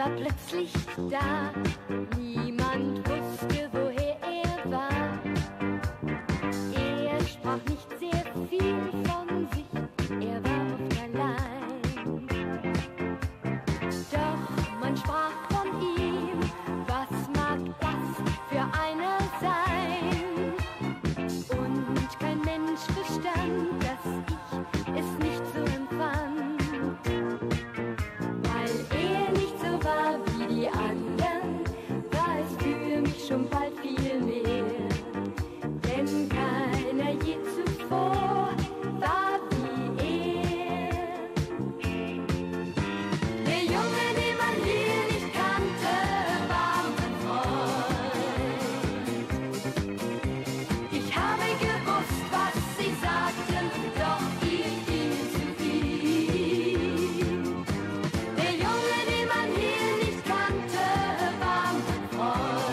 war plötzlich da. Niemand wusste, woher er war. Er sprach nicht sehr viel von sich, er war oft allein. Doch man sprach von ihm, was mag das für einer sein? Und kein Mensch verstand, dass ich es nicht so empfand. Weil er nicht so war wie die anderen, war es für mich schon bald viel mehr. Denn keiner je zuvor war wie er. Der Junge, den man hier nicht kannte, war mein Freund. Ich habe gewusst, was sie sagten, doch ihr ging zu viel. Der Junge, den man hier nicht kannte, war mein Freund.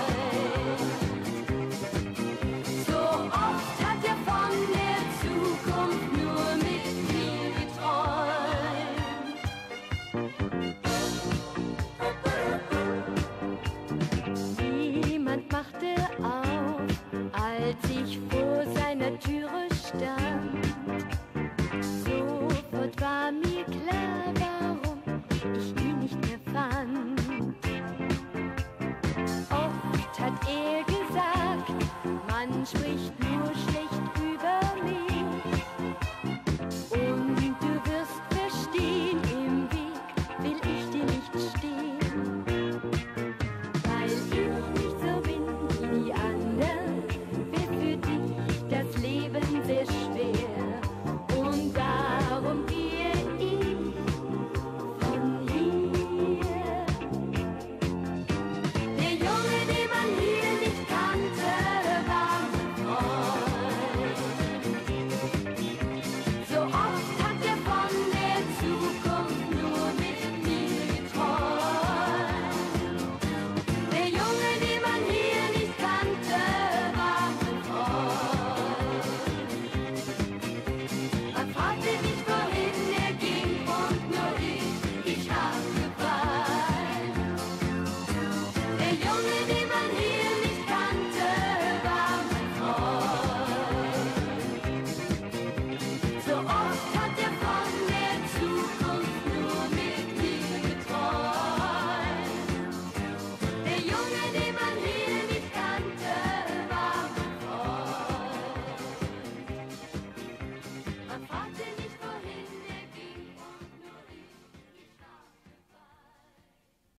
So oft hat er von der Zukunft nur mit mir geträumt. Niemand machte auf, als ich vor seiner Türe